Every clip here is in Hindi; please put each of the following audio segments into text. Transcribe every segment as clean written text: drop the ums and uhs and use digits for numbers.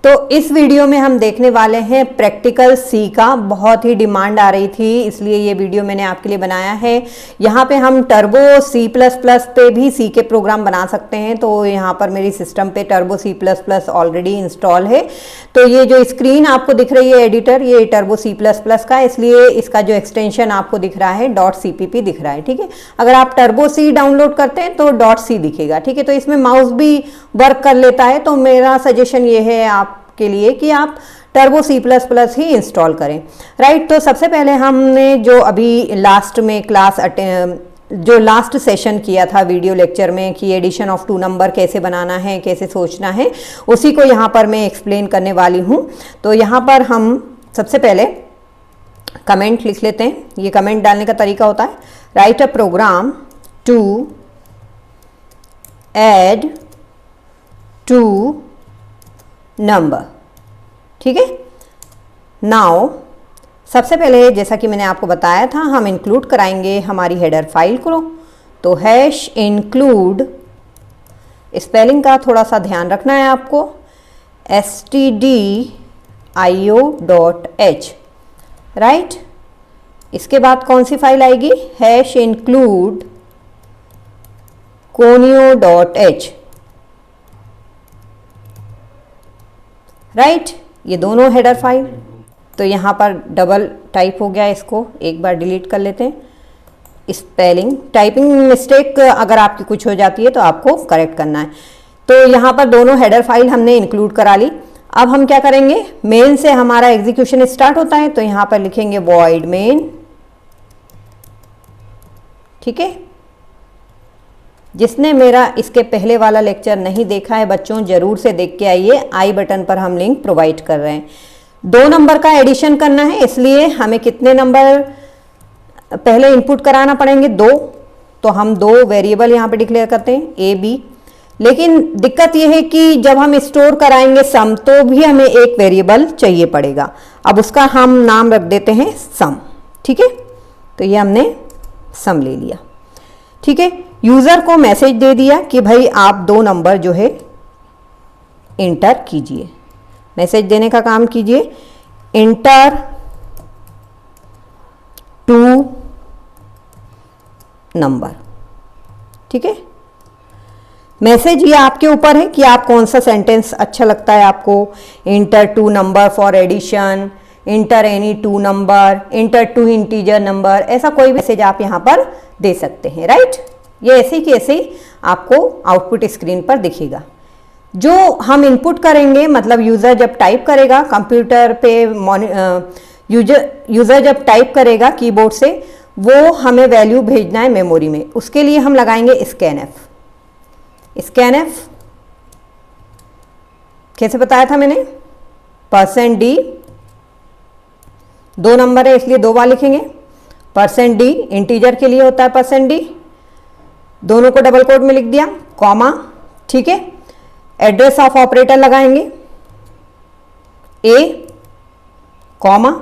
तो इस वीडियो में हम देखने वाले हैं प्रैक्टिकल सी का। बहुत ही डिमांड आ रही थी, इसलिए ये वीडियो मैंने आपके लिए बनाया है। यहाँ पे हम टर्बो सी प्लस प्लस पे भी सी के प्रोग्राम बना सकते हैं। तो यहाँ पर मेरी सिस्टम पे turbo C plus plus already install है। तो ये जो स्क्रीन आपको दिख रही है एडिटर, ये टर्बो सी प्लस प्लस का, इसलिए इसका जो एक्सटेंशन आपको दिख रहा है .cpp दिख रहा है। ठीक है, अगर आप टर्बो सी डाउनलोड करते हैं तो .c दिखेगा। ठीक है, तो इसमें माउस भी वर्क कर लेता है। तो मेरा सजेशन ये है आपके लिए कि आप टर्बो सी प्लस प्लस ही इंस्टॉल करें। राइट, तो सबसे पहले हमने जो अभी लास्ट में जो लास्ट सेशन किया था वीडियो लेक्चर में कि एडिशन ऑफ 2 नंबर कैसे बनाना है, कैसे सोचना है, उसी को यहाँ पर मैं एक्सप्लेन करने वाली हूँ। तो यहाँ पर हम सबसे पहले कमेंट लिख लेते हैं। ये कमेंट डालने का तरीका होता है, write a program to add 2 number. ठीक है, नाउ सबसे पहले जैसा कि मैंने आपको बताया था, हम इंक्लूड कराएंगे हमारी हेडर फाइल को। तो हैश इंक्लूड, स्पेलिंग का थोड़ा सा ध्यान रखना है आपको, stdio.h। राइट, इसके बाद कौन सी फाइल आएगी, हैश इंक्लूड conio.h। राइट, ये दोनों हेडर फाइल। तो यहाँ पर डबल टाइप हो गया, इसको एक बार डिलीट कर लेते हैं। स्पेलिंग टाइपिंग मिस्टेक अगर आपकी कुछ हो जाती है तो आपको करेक्ट करना है। तो यहाँ पर दोनों हेडर फाइल हमने इंक्लूड करा ली। अब हम क्या करेंगे, मेन से हमारा एग्जीक्यूशन स्टार्ट होता है, तो यहाँ पर लिखेंगे वॉइड मेन। ठीक है, जिसने मेरा इसके पहले वाला लेक्चर नहीं देखा है बच्चों, जरूर से देख के आइए। आई बटन पर हम लिंक प्रोवाइड कर रहे हैं। 2 नंबर का एडिशन करना है, इसलिए हमें कितने नंबर पहले इनपुट कराना पड़ेंगे, 2। तो हम 2 वेरिएबल यहाँ पे डिक्लेयर करते हैं, ए बी। लेकिन दिक्कत यह है कि जब हम स्टोर कराएंगे सम, तो भी हमें एक वेरिएबल चाहिए पड़ेगा। अब उसका हम नाम रख देते हैं सम। ठीक है, तो ये हमने सम ले लिया। ठीक है, यूजर को मैसेज दे दिया कि भाई आप 2 नंबर जो है इंटर कीजिए। मैसेज देने का काम कीजिए, इंटर 2 नंबर। ठीक है, मैसेज ये आपके ऊपर है कि आप कौन सा सेंटेंस अच्छा लगता है आपको। Enter 2 number for addition, enter any 2 number, enter 2 integer number, ऐसा कोई मैसेज आप यहाँ पर दे सकते हैं। राइट, ये ऐसे ही कैसे आपको आउटपुट स्क्रीन पर दिखेगा। जो हम इनपुट करेंगे, मतलब यूज़र जब टाइप करेगा कंप्यूटर पे, यूज़र जब टाइप करेगा कीबोर्ड से, वो हमें वैल्यू भेजना है मेमोरी में। उसके लिए हम लगाएंगे स्कैनएफ। स्कैनएफ कैसे बताया था मैंने, %d, 2 नंबर है इसलिए 2 बार लिखेंगे। %d इंटीजर के लिए होता है, %d, दोनों को डबल कोट में लिख दिया, कॉमा। ठीक है, एड्रेस ऑफ ऑपरेटर लगाएंगे, ए कॉमा,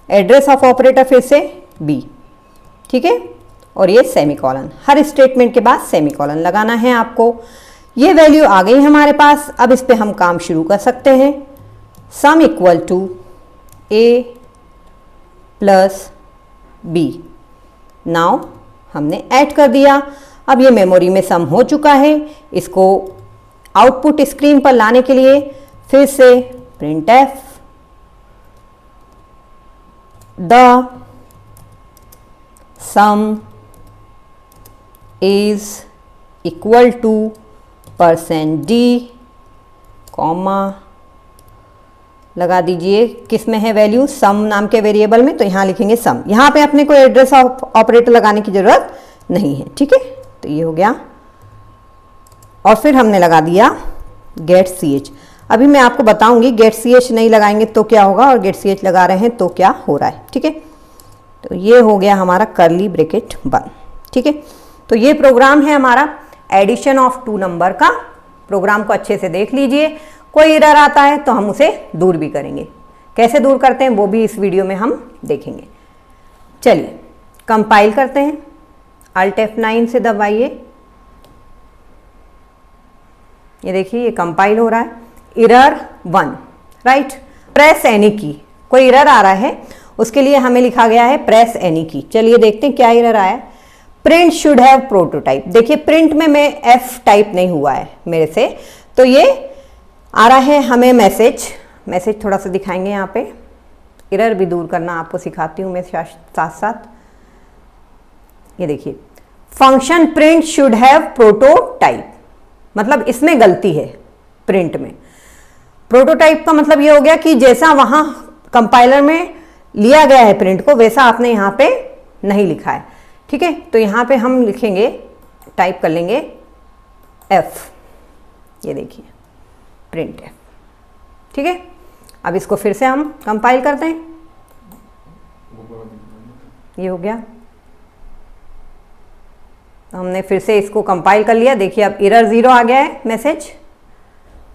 एड्रेस ऑफ ऑपरेटर फिर से बी। ठीक है, और ये सेमीकॉलन, हर स्टेटमेंट के बाद सेमीकॉलन लगाना है आपको। ये वैल्यू आ गई हमारे पास। अब इस पे हम काम शुरू कर सकते हैं। Sum equal to a plus b. Now हमने ऐड कर दिया। अब ये मेमोरी में सम हो चुका है। इसको आउटपुट स्क्रीन पर लाने के लिए फिर से printf the sum is equal to %d comma लगा दीजिए। किस में है वैल्यू, सम नाम के वेरिएबल में, तो यहाँ लिखेंगे सम। यहाँ पे अपने को एड्रेस ऑफ ऑपरेटर लगाने की जरूरत नहीं है। ठीक है, तो ये हो गया। और फिर हमने लगा दिया गेट ch। अभी मैं आपको बताऊंगी गेट ch नहीं लगाएंगे तो क्या होगा और गेट ch लगा रहे हैं तो क्या हो रहा है। ठीक है, तो ये हो गया हमारा कर्ली ब्रैकेट बंद। ठीक है, तो ये प्रोग्राम है हमारा एडिशन ऑफ 2 नंबर का। प्रोग्राम को अच्छे से देख लीजिए। कोई एरर आता है तो हम उसे दूर भी करेंगे। कैसे दूर करते हैं वो भी इस वीडियो में हम देखेंगे। चलिए कंपाइल करते हैं, Alt F9 से दबाइए। ये देखिए ये कंपाइल हो रहा है। Error 1 right. प्रेस एनी की, कोई एरर आ रहा है, उसके लिए हमें लिखा गया है प्रेस एनी की। चलिए देखते हैं क्या एरर आया। Print should have prototype. देखिए प्रिंट में मैं एफ टाइप नहीं हुआ है मेरे से, तो ये आ रहा है हमें मैसेज थोड़ा सा दिखाएंगे यहाँ पे, एरर भी दूर करना आपको सिखाती हूँ मैं साथ साथ। ये देखिए function print should have prototype, मतलब इसमें गलती है प्रिंट में। प्रोटोटाइप का मतलब ये हो गया कि जैसा वहां कंपाइलर में लिया गया है प्रिंट को, वैसा आपने यहाँ पे नहीं लिखा है। ठीक है, तो यहाँ पे हम लिखेंगे, टाइप कर लेंगे एफ, ये देखिए प्रिंट एफ। ठीक है, अब इसको फिर से हम कंपाइल करते हैं, ये हो गया। तो हमने फिर से इसको कंपाइल कर लिया। देखिए अब एरर 0 आ गया है मैसेज।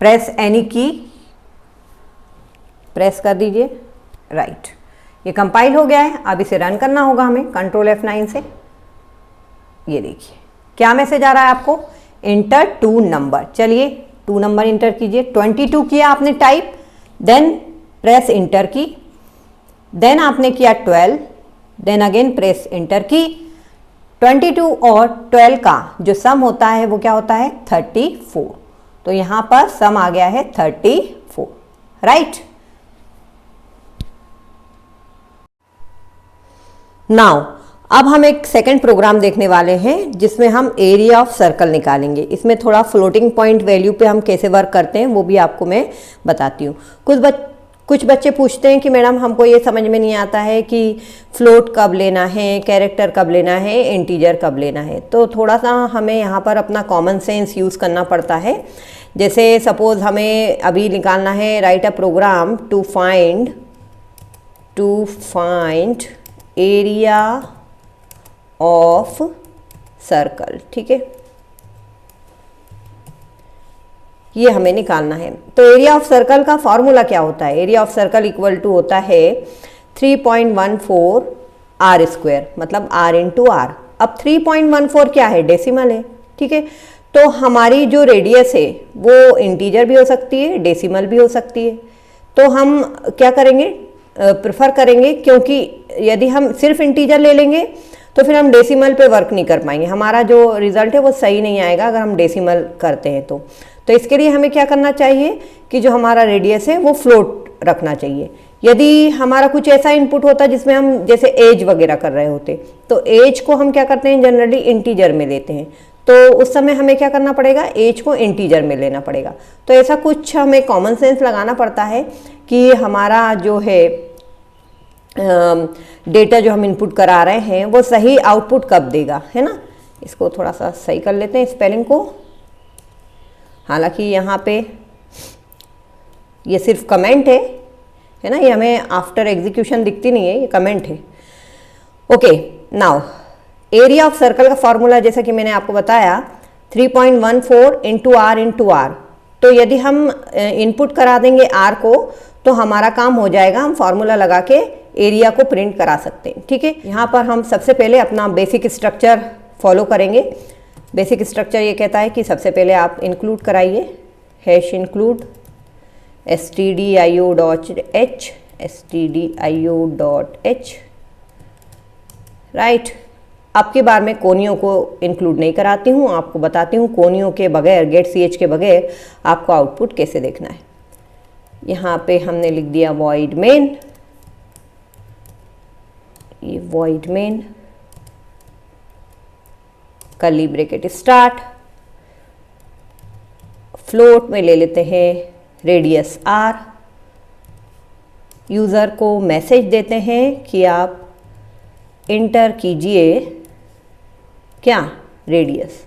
प्रेस एनी की प्रेस कर दीजिए, राइट। ये कंपाइल हो गया है। अब इसे रन करना होगा हमें कंट्रोल F9 से। ये देखिए क्या मैसेज आ रहा है आपको, इंटर 2 नंबर। चलिए 2 नंबर इंटर कीजिए। 22 किया आपने टाइप, देन प्रेस इंटर की, देन आपने किया 12, देन अगेन प्रेस इंटर की। 22 और 12 का जो सम होता है वो क्या होता है, 34। तो यहां पर सम आ गया है 34, राइट। नाउ अब हम एक सेकंड प्रोग्राम देखने वाले हैं जिसमें हम एरिया ऑफ सर्कल निकालेंगे। इसमें थोड़ा फ्लोटिंग पॉइंट वैल्यू पे हम कैसे वर्क करते हैं वो भी आपको मैं बताती हूँ। कुछ बच्चे पूछते हैं कि मैडम हमको ये समझ में नहीं आता है कि फ्लोट कब लेना है, कैरेक्टर कब लेना है, इंटीजर कब लेना है। तो थोड़ा सा हमें यहाँ पर अपना कॉमन सेंस यूज़ करना पड़ता है। जैसे सपोज हमें अभी निकालना है, write a program to find area of circle. ठीक है, ये हमें निकालना है। तो एरिया ऑफ सर्कल का फॉर्मूला क्या होता है, area of circle equal to होता है 3.14 आर स्क्वायर, मतलब r इंटू आर। अब 3.14 क्या है, डेसिमल है। ठीक है, तो हमारी जो रेडियस है वो इंटीजर भी हो सकती है, डेसिमल भी हो सकती है। तो हम क्या करेंगे, प्रेफर करेंगे, क्योंकि यदि हम सिर्फ इंटीजर ले लेंगे तो फिर हम डेसिमल पे वर्क नहीं कर पाएंगे, हमारा जो रिजल्ट है वो सही नहीं आएगा अगर हम डेसिमल करते हैं तो इसके लिए हमें क्या करना चाहिए कि जो हमारा रेडियस है वो फ्लोट रखना चाहिए। यदि हमारा कुछ ऐसा इनपुट होता जिसमें हम जैसे एज वगैरह कर रहे होते, तो एज को हम क्या करते हैं, जनरली इंटीजर में लेते हैं। तो उस समय हमें क्या करना पड़ेगा, एज को इंटीजर में लेना पड़ेगा। तो ऐसा कुछ हमें कॉमन सेंस लगाना पड़ता है कि हमारा जो है डेटा जो हम इनपुट करा रहे हैं वो सही आउटपुट कब देगा, है ना। इसको थोड़ा सा सही कर लेते हैं स्पेलिंग को। हालांकि यहाँ पे ये सिर्फ कमेंट है ना, ये हमें आफ्टर एग्जीक्यूशन दिखती नहीं है, ये कमेंट है। Okay, now area of circle का फॉर्मूला जैसा कि मैंने आपको बताया 3.14 इंटू आर। तो यदि हम इनपुट करा देंगे आर को तो हमारा काम हो जाएगा, हम फॉर्मूला लगा के एरिया को प्रिंट करा सकते हैं। ठीक है, यहाँ पर हम सबसे पहले अपना बेसिक स्ट्रक्चर फॉलो करेंगे। बेसिक स्ट्रक्चर ये कहता है कि सबसे पहले आप इंक्लूड कराइए, हैश इंक्लूड stdio.h राइट। अब की बार मैं कोनियों को इंक्लूड नहीं कराती हूँ, आपको बताती हूँ कोनियों के बगैर, गेट ch के बगैर आपको आउटपुट कैसे देखना है। यहाँ पे हमने लिख दिया void main, ये void main curly bracket start, float में ले लेते हैं रेडियस r। यूज़र को मैसेज देते हैं कि आप इंटर कीजिए क्या, रेडियस।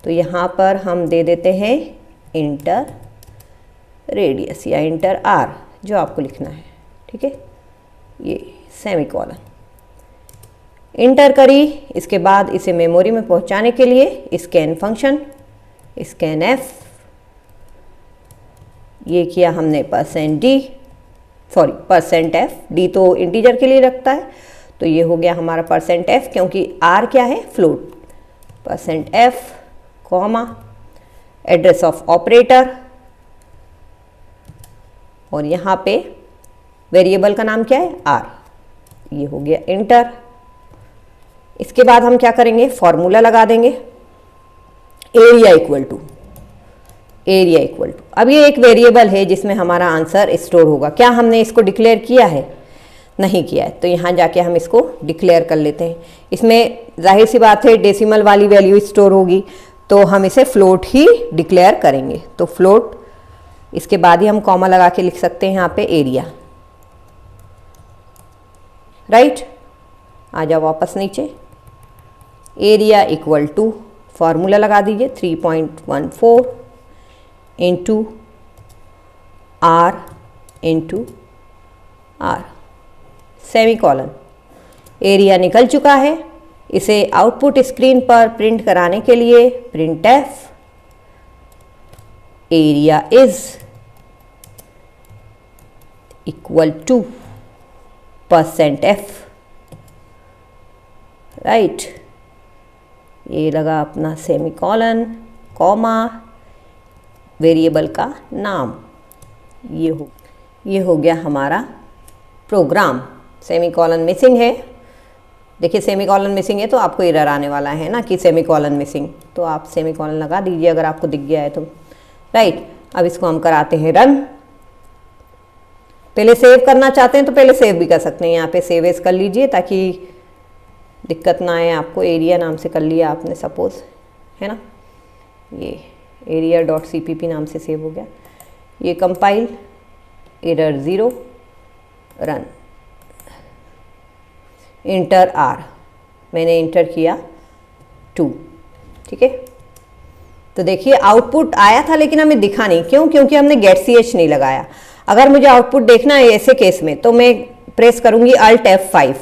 तो यहाँ पर हम दे देते हैं इंटर रेडियस या इंटर r, जो आपको लिखना है। ठीक है, ये सेमीकोलन इंटर करी। इसके बाद इसे मेमोरी में पहुंचाने के लिए स्कैन फंक्शन, स्कैन f, ये किया हमने %f, d तो इंटीजर के लिए रखता है, तो ये हो गया हमारा %f, क्योंकि r क्या है, float. %f comma address of operator, और यहाँ पे वेरिएबल का नाम क्या है, आर। ये हो गया इंटर। इसके बाद हम क्या करेंगे, फॉर्मूला लगा देंगे, एरिया इक्वल टू अब ये एक वेरिएबल है जिसमें हमारा आंसर स्टोर होगा। क्या हमने इसको डिक्लेयर किया है, नहीं किया है, तो यहाँ जाके हम इसको डिक्लेयर कर लेते हैं। इसमें जाहिर सी बात है डेसिमल वाली वैल्यू स्टोर होगी, तो हम इसे फ्लोट ही डिक्लेयर करेंगे। तो फ्लोट, इसके बाद ही हम कॉमा लगा के लिख सकते हैं यहाँ पे एरिया, राइट। आ जाओ वापस नीचे, एरिया इक्वल टू फॉर्मूला लगा दीजिए 3.14 into r semicolon. Area निकल चुका है। इसे आउटपुट स्क्रीन पर प्रिंट कराने के लिए print f area is equal to %f, right. ये लगा अपना सेमी कॉलन, कॉमा, वेरिएबल का नाम। ये हो गया हमारा प्रोग्राम। सेमी कॉलन मिसिंग है, देखिए सेमी कॉलन मिसिंग है तो आपको एरर आने वाला है ना कि सेमी कॉलन मिसिंग, तो आप सेमी कॉलन लगा दीजिए अगर आपको दिख गया है तो, राइट। अब इसको हम कराते हैं रन। पहले सेव करना चाहते हैं तो पहले सेव भी कर सकते हैं, यहाँ पे सेव एज कर लीजिए ताकि दिक्कत ना आए आपको। एरिया नाम से कर लिया आपने सपोज, है ना, ये area.cpp नाम से सेव हो गया। ये compile, error 0, run, enter R, मैंने इंटर किया 2, ठीक है। तो देखिए आउटपुट आया था लेकिन हमें दिखा नहीं, क्यों, क्योंकि हमने गेट ch नहीं लगाया। अगर मुझे आउटपुट देखना है ऐसे केस में तो मैं प्रेस करूंगी Alt F5।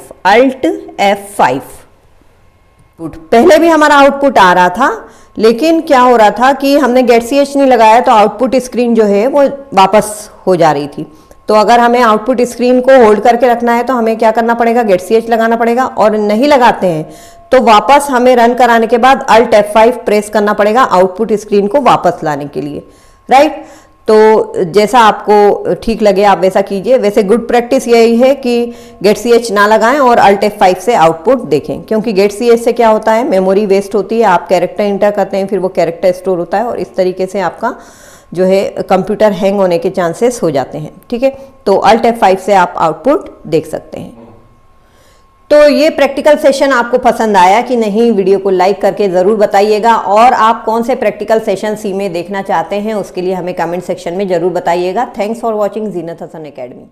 पहले भी हमारा आउटपुट आ रहा था, लेकिन क्या हो रहा था कि हमने गेट ch नहीं लगाया तो आउटपुट स्क्रीन जो है वो वापस हो जा रही थी। तो अगर हमें आउटपुट स्क्रीन को होल्ड करके रखना है तो हमें क्या करना पड़ेगा, गेट ch लगाना पड़ेगा, और नहीं लगाते हैं तो वापस हमें रन कराने के बाद Alt F5 प्रेस करना पड़ेगा आउटपुट स्क्रीन को वापस लाने के लिए, राइट। तो जैसा आपको ठीक लगे आप वैसा कीजिए। वैसे गुड प्रैक्टिस यही है कि गेट ch ना लगाएं और Alt F5 से आउटपुट देखें, क्योंकि गेट ch से क्या होता है, मेमोरी वेस्ट होती है। आप कैरेक्टर इंटर करते हैं, फिर वो कैरेक्टर स्टोर होता है और इस तरीके से आपका जो है कंप्यूटर हैंग होने के चांसेस हो जाते हैं, ठीक है। तो Alt F5 से आप आउटपुट देख सकते हैं। तो ये प्रैक्टिकल सेशन आपको पसंद आया कि नहीं, वीडियो को लाइक करके ज़रूर बताइएगा। और आप कौन से प्रैक्टिकल सेशन सी में देखना चाहते हैं उसके लिए हमें कमेंट सेक्शन में ज़रूर बताइएगा। Thanks for watching Zeenat Hasan academy.